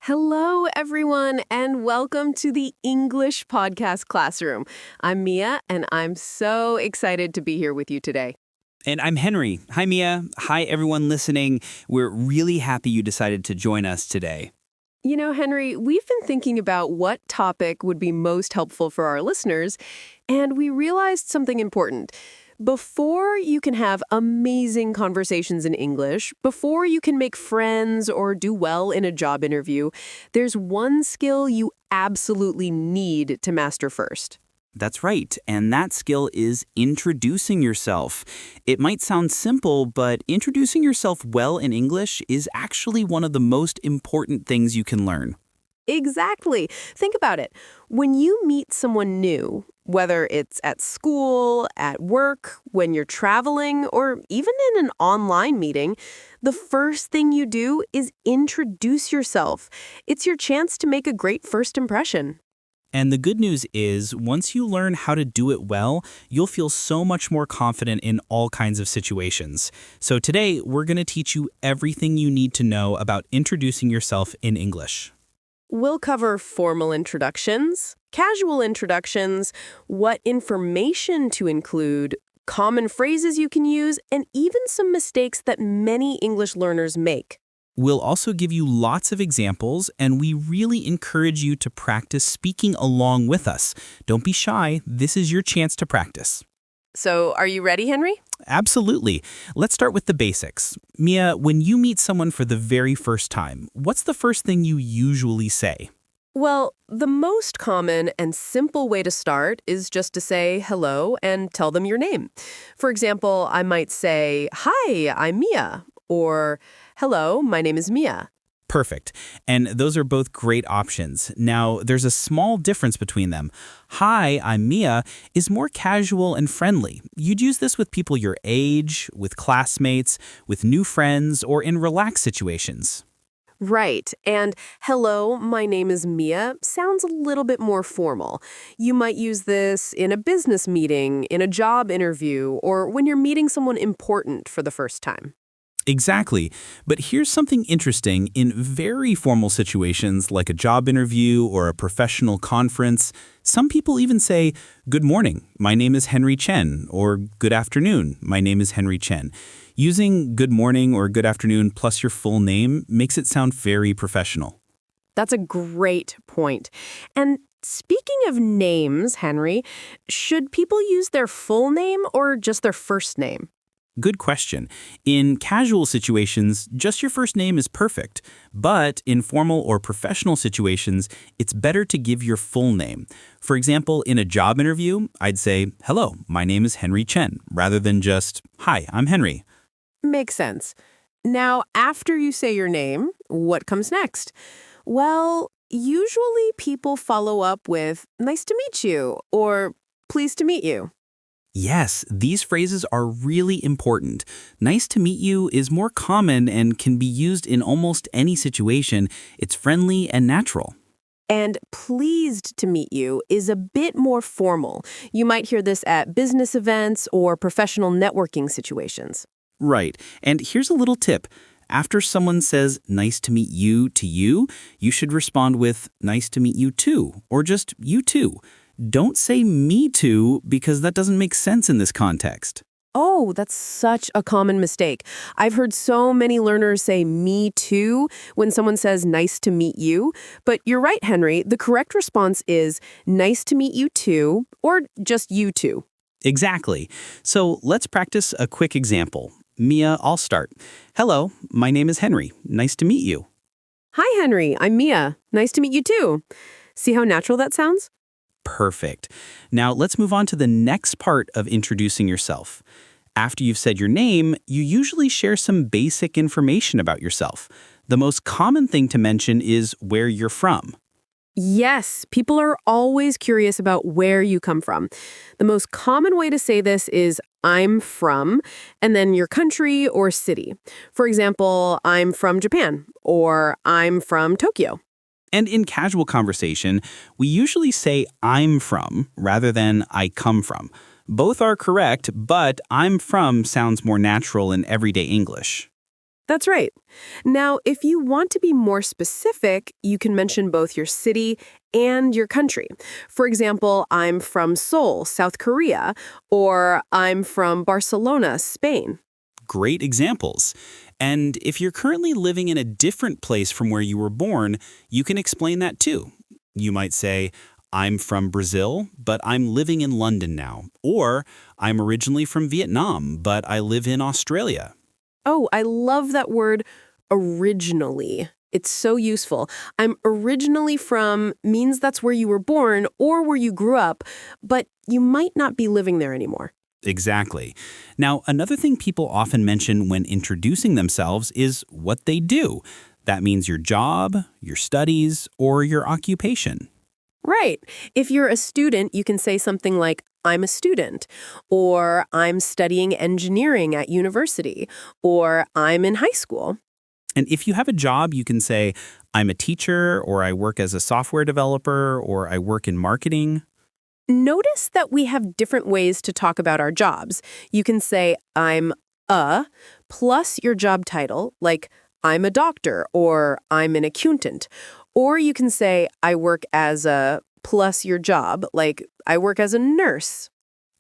Hello, everyone, and welcome to the English Podcast Classroom. I'm Mia, and I'm so excited to be here with you today. And I'm Henry. Hi, Mia. Hi, everyone listening. We're really happy you decided to join us today. You know, Henry, we've been thinking about what topic would be most helpful for our listeners, and we realized something important. Before you can have amazing conversations in English, before you can make friends or do well in a job interview, there's one skill you absolutely need to master first. That's right. And that skill is introducing yourself. It might sound simple, but introducing yourself well in English is actually one of the most important things you can learn. Exactly. Think about it. When you meet someone new, whether it's at school, at work, when you're traveling, or even in an online meeting, the first thing you do is introduce yourself. It's your chance to make a great first impression. And the good news is, once you learn how to do it well, you'll feel so much more confident in all kinds of situations. So today, we're going to teach you everything you need to know about introducing yourself in English. We'll cover formal introductions, casual introductions, what information to include, common phrases you can use, and even some mistakes that many English learners make. We'll also give you lots of examples, and we really encourage you to practice speaking along with us. Don't be shy. This is your chance to practice. So, are you ready, Henry? Absolutely. Let's start with the basics. Mia, when you meet someone for the very first time, what's the first thing you usually say? Well, the most common and simple way to start is just to say hello and tell them your name. For example, I might say, "Hi, I'm Mia," or "Hello, my name is Mia." Perfect. And those are both great options. Now, there's a small difference between them. Hi, I'm Mia is more casual and friendly. You'd use this with people your age, with classmates, with new friends, or in relaxed situations. Right. And "Hello, my name is Mia" sounds a little bit more formal. You might use this in a business meeting, in a job interview, or when you're meeting someone important for the first time. Exactly. But here's something interesting. In very formal situations like a job interview or a professional conference, some people even say, "Good morning, my name is Henry Chen," or "Good afternoon, my name is Henry Chen." Using good morning or good afternoon plus your full name makes it sound very professional. That's a great point. And speaking of names, Henry, should people use their full name or just their first name? Good question. In casual situations, just your first name is perfect. But in formal or professional situations, it's better to give your full name. For example, in a job interview, I'd say, "Hello, my name is Henry Chen," rather than just, "Hi, I'm Henry." Makes sense. Now, after you say your name, what comes next? Well, usually people follow up with "nice to meet you" or "pleased to meet you." Yes, these phrases are really important. Nice to meet you is more common and can be used in almost any situation. It's friendly and natural. And "pleased to meet you" is a bit more formal. You might hear this at business events or professional networking situations. Right. And here's a little tip. After someone says nice to meet you to you, you should respond with nice to meet you too, or just you too. Don't say me too because that doesn't make sense in this context. Oh, that's such a common mistake. I've heard so many learners say "me too" when someone says "nice to meet you." But you're right, Henry. The correct response is "nice to meet you too" or just "you too." Exactly. So let's practice a quick example. Mia, I'll start. "Hello, my name is Henry. Nice to meet you." Hi, Henry. I'm Mia. Nice to meet you too. See how natural that sounds? Perfect. Now let's move on to the next part of introducing yourself. After you've said your name, you usually share some basic information about yourself. The most common thing to mention is where you're from. Yes, people are always curious about where you come from. The most common way to say this is "I'm from," and then your country or city. For example, "I'm from Japan," or "I'm from Tokyo." And in casual conversation, we usually say "I'm from" rather than "I come from." Both are correct, but "I'm from" sounds more natural in everyday English. That's right. Now, if you want to be more specific, you can mention both your city and your country. For example, I'm from Seoul, South Korea, or I'm from Barcelona, Spain. Great examples. And if you're currently living in a different place from where you were born, you can explain that too. You might say, I'm from Brazil, but I'm living in London now. Or, I'm originally from Vietnam, but I live in Australia. Oh, I love that word originally. It's so useful. I'm originally from means that's where you were born or where you grew up, but you might not be living there anymore. Exactly. Now, another thing people often mention when introducing themselves is what they do. That means your job, your studies, or your occupation. Right. If you're a student, you can say something like, I'm a student, or I'm studying engineering at university, or I'm in high school. And if you have a job, you can say, I'm a teacher, or I work as a software developer, or I work in marketing. Notice that we have different ways to talk about our jobs. You can say, I'm a, plus your job title, like I'm a doctor or I'm an accountant. Or you can say, I work as a, plus your job, like I work as a nurse.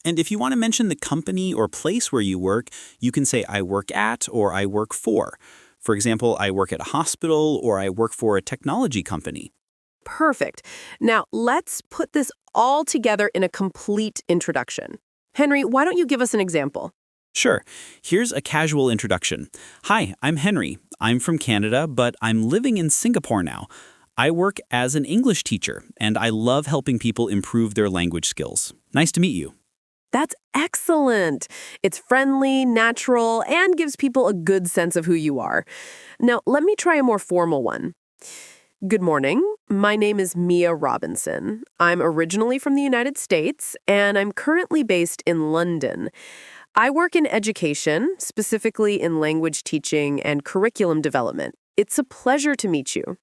And if you want to mention the company or place where you work, you can say, I work at or I work for. For example, I work at a hospital or I work for a technology company. Perfect. Now, let's put this all together in a complete introduction. Henry, why don't you give us an example? Sure. Here's a casual introduction. Hi, I'm Henry. I'm from Canada, but I'm living in Singapore now. I work as an English teacher, and I love helping people improve their language skills. Nice to meet you. That's excellent. It's friendly, natural, and gives people a good sense of who you are. Now, let me try a more formal one. Good morning. My name is Mia Robinson. I'm originally from the United States, and I'm currently based in London. I work in education, specifically in language teaching and curriculum development. It's a pleasure to meet you.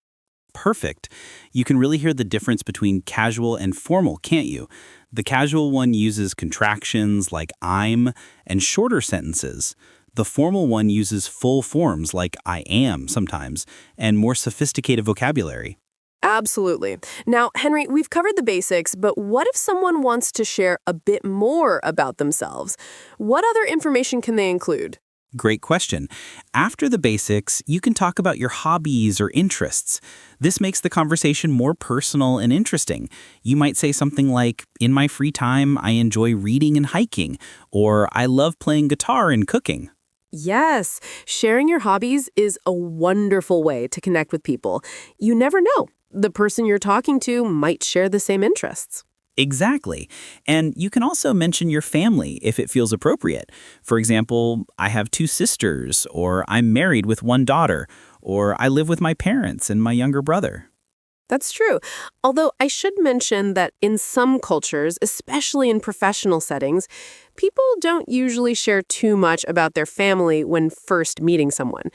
Perfect. You can really hear the difference between casual and formal, can't you? The casual one uses contractions like I'm and shorter sentences. The formal one uses full forms like I am sometimes and more sophisticated vocabulary. Absolutely. Now, Henry, we've covered the basics, but what if someone wants to share a bit more about themselves? What other information can they include? Great question. After the basics, you can talk about your hobbies or interests. This makes the conversation more personal and interesting. You might say something like, in my free time, I enjoy reading and hiking, or I love playing guitar and cooking. Yes, sharing your hobbies is a wonderful way to connect with people. You never know. The person you're talking to might share the same interests. Exactly. And you can also mention your family if it feels appropriate. For example, I have two sisters, or I'm married with one daughter, or I live with my parents and my younger brother. That's true. Although I should mention that in some cultures, especially in professional settings, people don't usually share too much about their family when first meeting someone.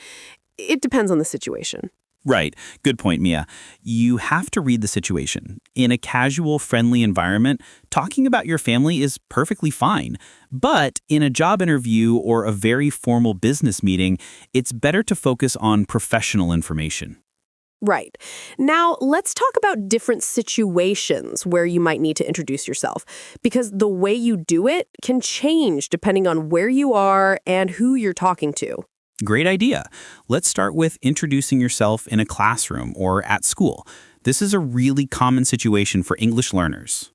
It depends on the situation. Right. Good point, Mia. You have to read the situation. In a casual, friendly environment, talking about your family is perfectly fine. But in a job interview or a very formal business meeting, it's better to focus on professional information. Right. Now, let's talk about different situations where you might need to introduce yourself, because the way you do it can change depending on where you are and who you're talking to. Great idea. Let's start with introducing yourself in a classroom or at school. This is a really common situation for English learners.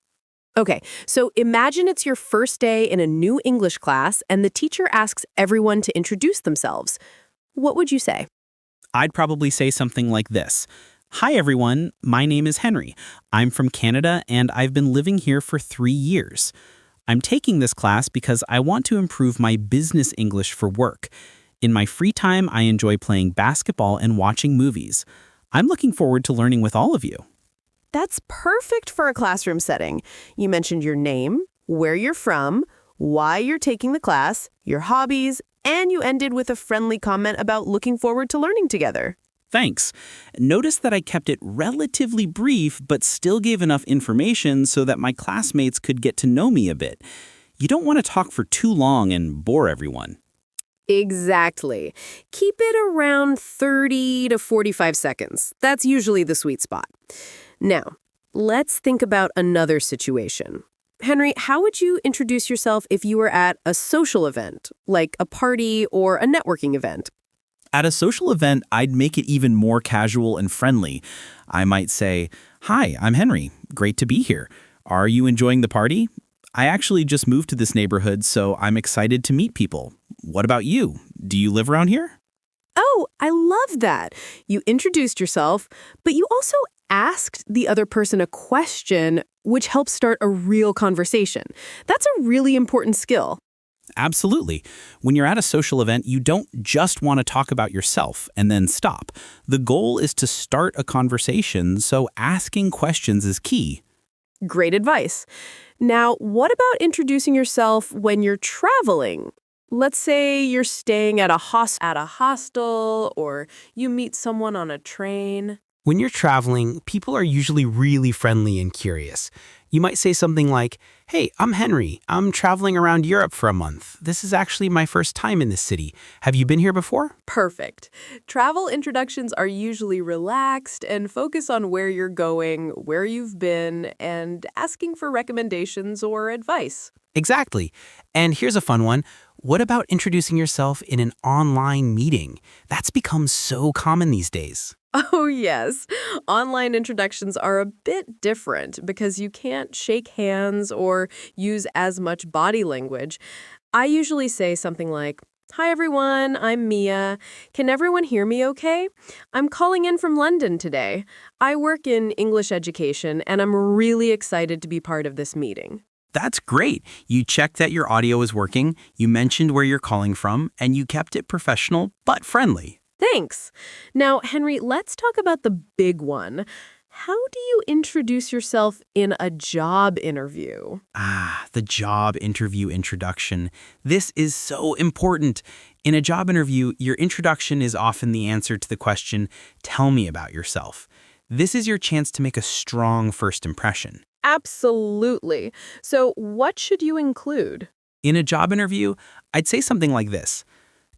Okay, so imagine it's your first day in a new English class and the teacher asks everyone to introduce themselves. What would you say? I'd probably say something like this. Hi, everyone. My name is Henry. I'm from Canada, and I've been living here for 3 years. I'm taking this class because I want to improve my business English for work. In my free time, I enjoy playing basketball and watching movies. I'm looking forward to learning with all of you. That's perfect for a classroom setting. You mentioned your name, where you're from, why you're taking the class, your hobbies, and you ended with a friendly comment about looking forward to learning together. Thanks. Notice that I kept it relatively brief, but still gave enough information so that my classmates could get to know me a bit. You don't want to talk for too long and bore everyone. Exactly. Keep it around 30 to 45 seconds. That's usually the sweet spot. Now, let's think about another situation. Henry, how would you introduce yourself if you were at a social event, like a party or a networking event? At a social event, I'd make it even more casual and friendly. I might say, "Hi, I'm Henry. Great to be here. Are you enjoying the party? I actually just moved to this neighborhood, so I'm excited to meet people. What about you? Do you live around here?" Oh, I love that. You introduced yourself, but you also asked the other person a question, which helps start a real conversation. That's a really important skill. Absolutely. When you're at a social event, you don't just want to talk about yourself and then stop. The goal is to start a conversation, so asking questions is key. Great advice. Now, what about introducing yourself when you're traveling? Let's say you're staying at a hostel or you meet someone on a train. When you're traveling, people are usually really friendly and curious. You might say something like, "Hey, I'm Henry. I'm traveling around Europe for a month. This is actually my first time in this city. Have you been here before?" Perfect. Travel introductions are usually relaxed and focus on where you're going, where you've been, and asking for recommendations or advice. Exactly. And here's a fun one. What about introducing yourself in an online meeting? That's become so common these days. Oh, yes. Online introductions are a bit different because you can't shake hands or use as much body language. I usually say something like, "Hi, everyone. I'm Mia. Can everyone hear me okay? I'm calling in from London today. I work in English education, and I'm really excited to be part of this meeting." That's great. You checked that your audio is working, you mentioned where you're calling from, and you kept it professional but friendly. Thanks. Now, Henry, let's talk about the big one. How do you introduce yourself in a job interview? The job interview introduction. This is so important. In a job interview, your introduction is often the answer to the question, "Tell me about yourself." This is your chance to make a strong first impression. Absolutely. So, what should you include? In a job interview, I'd say something like this.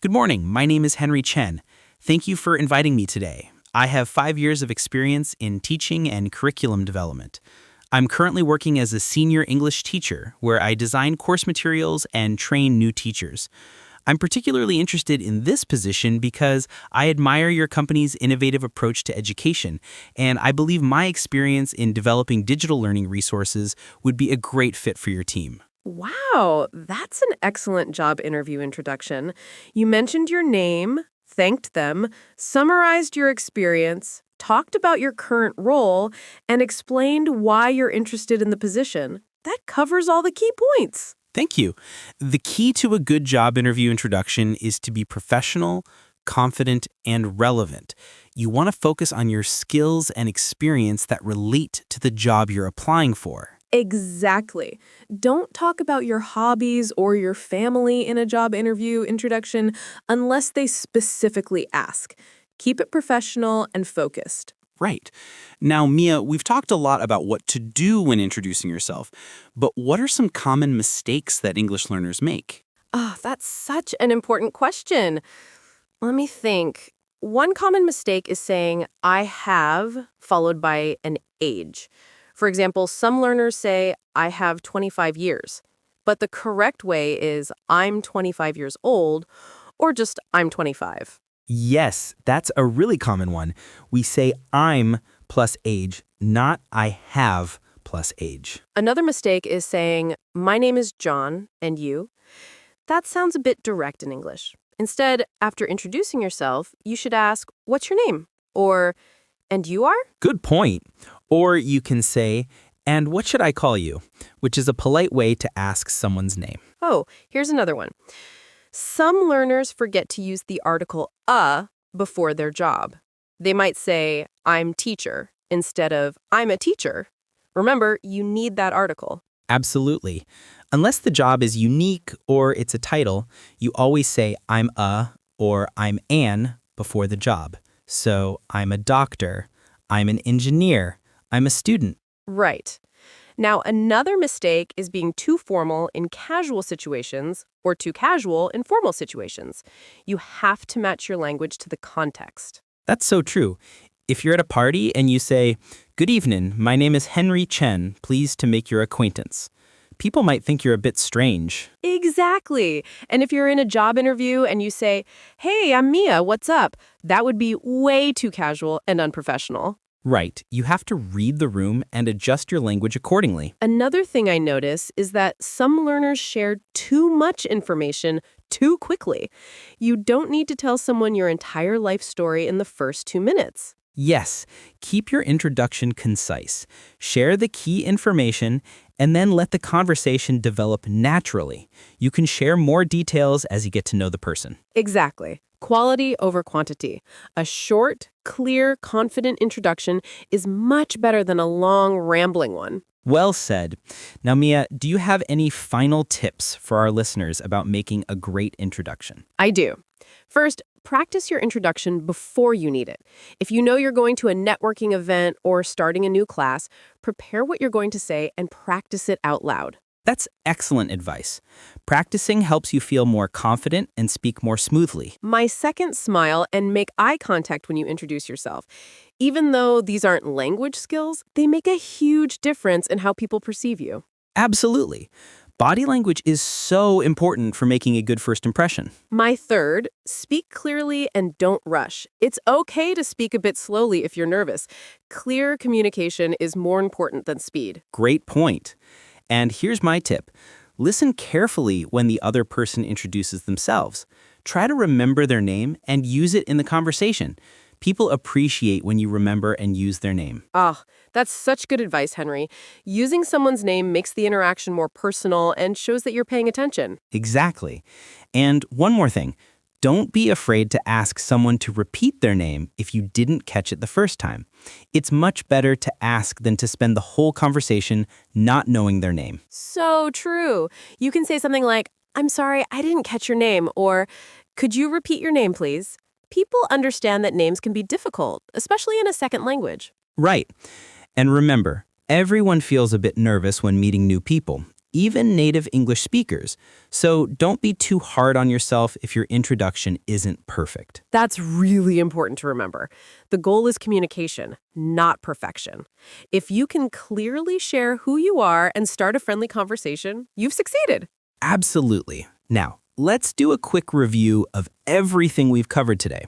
"Good morning, my name is Henry Chen. Thank you for inviting me today. I have 5 years of experience in teaching and curriculum development. I'm currently working as a senior English teacher where I design course materials and train new teachers. I'm particularly interested in this position because I admire your company's innovative approach to education, and I believe my experience in developing digital learning resources would be a great fit for your team." Wow, that's an excellent job interview introduction. You mentioned your name, thanked them, summarized your experience, talked about your current role, and explained why you're interested in the position. That covers all the key points. Thank you. The key to a good job interview introduction is to be professional, confident, and relevant. You want to focus on your skills and experience that relate to the job you're applying for. Exactly. Don't talk about your hobbies or your family in a job interview introduction unless they specifically ask. Keep it professional and focused. Right. Now, Mia, we've talked a lot about what to do when introducing yourself, but what are some common mistakes that English learners make? Oh, that's such an important question. Let me think. One common mistake is saying, "I have," followed by an age. For example, some learners say, "I have 25 years." But the correct way is, "I'm 25 years old," or just, "I'm 25." Yes, that's a really common one. We say I'm plus age, not I have plus age. Another mistake is saying, "My name is John, and you?" That sounds a bit direct in English. Instead, after introducing yourself, you should ask, "What's your name?" Or, "And you are?" Good point. Or you can say, "And what should I call you?" which is a polite way to ask someone's name. Oh, here's another one. Some learners forget to use the article before their job. They might say, "I'm teacher," instead of "I'm a teacher." Remember, you need that article. Absolutely. Unless the job is unique or it's a title, you always say I'm a or I'm an before the job. So I'm a doctor, I'm an engineer, I'm a student. Right. Now, another mistake is being too formal in casual situations or too casual in formal situations. You have to match your language to the context. That's so true. If you're at a party and you say, "Good evening, my name is Henry Chen, pleased to make your acquaintance," people might think you're a bit strange. Exactly. And if you're in a job interview and you say, "Hey, I'm Mia, what's up?" that would be way too casual and unprofessional. Right, you have to read the room and adjust your language accordingly. Another thing I notice is that some learners share too much information too quickly. You don't need to tell someone your entire life story in the first 2 minutes. Yes, keep your introduction concise. Share the key information and then let the conversation develop naturally. You can share more details as you get to know the person. Exactly. Quality over quantity. A short, clear, confident introduction is much better than a long, rambling one. Well said. Now, Mia, do you have any final tips for our listeners about making a great introduction? I do. First, practice your introduction before you need it. If you know you're going to a networking event or starting a new class, prepare what you're going to say and practice it out loud. That's excellent advice. Practicing helps you feel more confident and speak more smoothly. My second, smile and make eye contact when you introduce yourself. Even though these aren't language skills, they make a huge difference in how people perceive you. Absolutely. Body language is so important for making a good first impression. My third, speak clearly and don't rush. It's okay to speak a bit slowly if you're nervous. Clear communication is more important than speed. Great point. And here's my tip. Listen carefully when the other person introduces themselves. Try to remember their name and use it in the conversation. People appreciate when you remember and use their name. That's such good advice, Henry. Using someone's name makes the interaction more personal and shows that you're paying attention. Exactly. And one more thing. Don't be afraid to ask someone to repeat their name if you didn't catch it the first time. It's much better to ask than to spend the whole conversation not knowing their name. So true. You can say something like, "I'm sorry, I didn't catch your name," or "Could you repeat your name, please?" People understand that names can be difficult, especially in a second language. Right. And remember, everyone feels a bit nervous when meeting new people, even native English speakers. So don't be too hard on yourself if your introduction isn't perfect. That's really important to remember. The goal is communication, not perfection. If you can clearly share who you are and start a friendly conversation, you've succeeded. Absolutely. Now, let's do a quick review of everything we've covered today.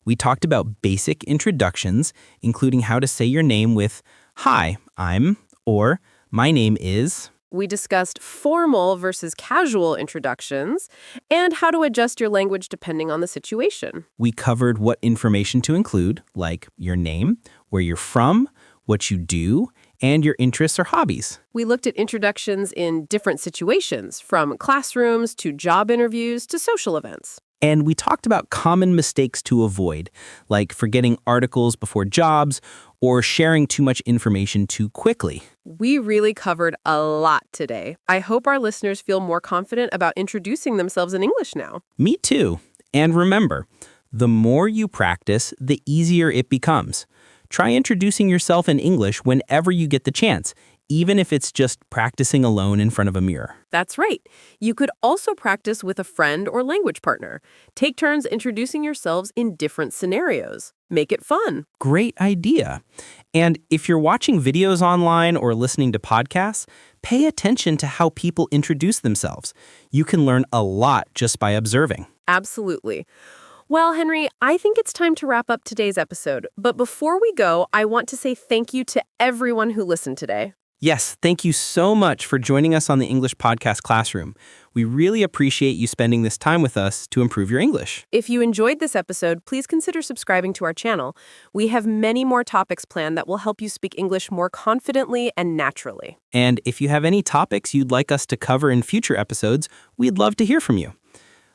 We talked about basic introductions, including how to say your name with "Hi, I'm," or "My name is." We discussed formal versus casual introductions and how to adjust your language depending on the situation. We covered what information to include, like your name, where you're from, what you do, and your interests or hobbies. We looked at introductions in different situations, from classrooms to job interviews to social events. And we talked about common mistakes to avoid, like forgetting articles before jobs or sharing too much information too quickly. We really covered a lot today. I hope our listeners feel more confident about introducing themselves in English now. Me too. And remember, the more you practice, the easier it becomes. Try introducing yourself in English whenever you get the chance, even if it's just practicing alone in front of a mirror. That's right. You could also practice with a friend or language partner. Take turns introducing yourselves in different scenarios. Make it fun. Great idea. And if you're watching videos online or listening to podcasts, pay attention to how people introduce themselves. You can learn a lot just by observing. Absolutely. Well, Henry, I think it's time to wrap up today's episode. But before we go, I want to say thank you to everyone who listened today. Yes, thank you so much for joining us on the English Podcast Classroom. We really appreciate you spending this time with us to improve your English. If you enjoyed this episode, please consider subscribing to our channel. We have many more topics planned that will help you speak English more confidently and naturally. And if you have any topics you'd like us to cover in future episodes, we'd love to hear from you.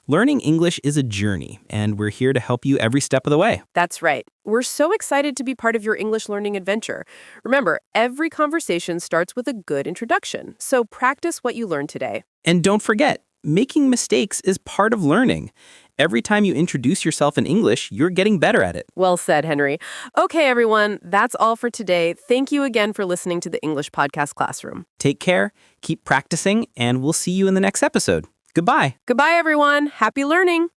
Learning English is a journey, and we're here to help you every step of the way. That's right. We're so excited to be part of your English learning adventure. Remember, every conversation starts with a good introduction, so practice what you learned today. And don't forget, making mistakes is part of learning. Every time you introduce yourself in English, you're getting better at it. Well said, Henry. Okay, everyone, that's all for today. Thank you again for listening to the English Podcast Classroom. Take care, keep practicing, and we'll see you in the next episode. Goodbye. Goodbye, everyone. Happy learning.